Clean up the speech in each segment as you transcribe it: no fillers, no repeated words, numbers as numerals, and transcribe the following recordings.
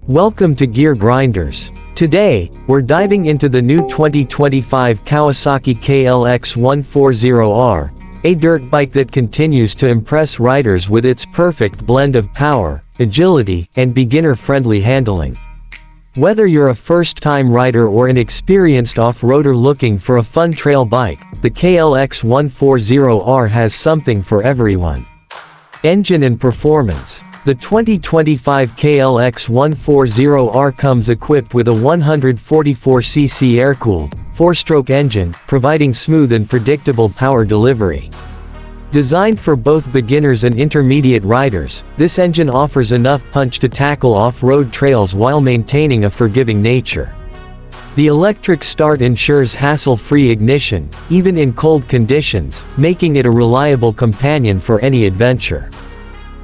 Welcome to GearGrinders. Today, we're diving into the new 2025 Kawasaki KLX140R, a dirt bike that continues to impress riders with its perfect blend of power, agility, and beginner-friendly handling. Whether you're a first-time rider or an experienced off-roader looking for a fun trail bike, the KLX140R has something for everyone. Engine and performance. The 2025 KLX140R comes equipped with a 144cc air-cooled, 4-stroke engine, providing smooth and predictable power delivery. Designed for both beginners and intermediate riders, this engine offers enough punch to tackle off-road trails while maintaining a forgiving nature. The electric start ensures hassle-free ignition, even in cold conditions, making it a reliable companion for any adventure.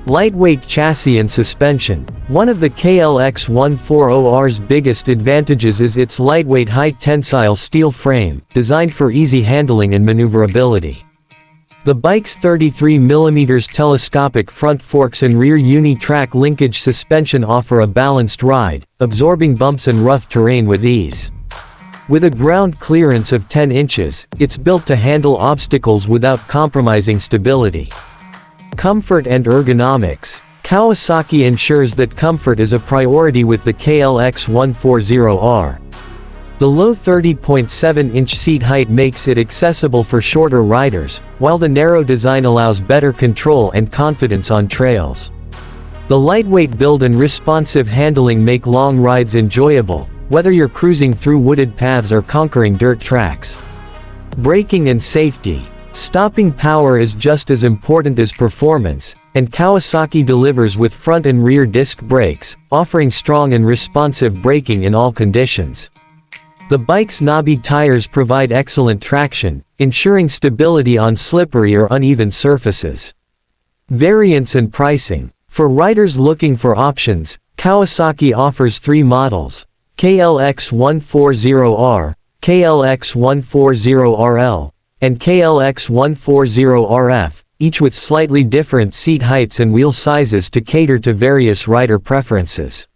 Lightweight chassis and suspension. One of the KLX140R's biggest advantages is its lightweight high-tensile steel frame, designed for easy handling and maneuverability. The bike's 33mm telescopic front forks and rear uni-track linkage suspension offer a balanced ride, absorbing bumps and rough terrain with ease. With a ground clearance of 10 inches, it's built to handle obstacles without compromising stability. Comfort and ergonomics. Kawasaki ensures that comfort is a priority with the KLX140R. The low 30.7-inch seat height makes it accessible for shorter riders, while the narrow design allows better control and confidence on trails. The lightweight build and responsive handling make long rides enjoyable, whether you're cruising through wooded paths or conquering dirt tracks. Braking and safety. Stopping power is just as important as performance, and Kawasaki delivers with front and rear disc brakes, offering strong and responsive braking in all conditions. The bike's knobby tires provide excellent traction, ensuring stability on slippery or uneven surfaces. Variants and pricing. For riders looking for options, Kawasaki offers 3 models: KLX140R, KLX140RL, and KLX140RF, each with slightly different seat heights and wheel sizes to cater to various rider preferences.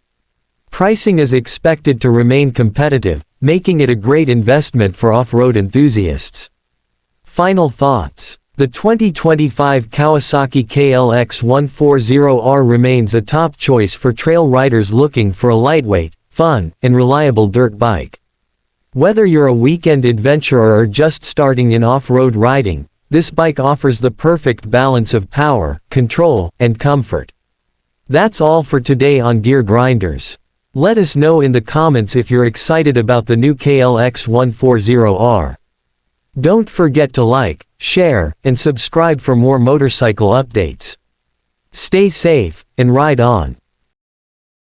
Pricing is expected to remain competitive, making it a great investment for off-road enthusiasts. Final thoughts. The 2025 Kawasaki KLX140R remains a top choice for trail riders looking for a lightweight, fun, and reliable dirt bike. Whether you're a weekend adventurer or just starting in off-road riding, this bike offers the perfect balance of power, control, and comfort. That's all for today on GearGrinders. Let us know in the comments if you're excited about the new KLX140R. Don't forget to like, share, and subscribe for more motorcycle updates. Stay safe, and ride on.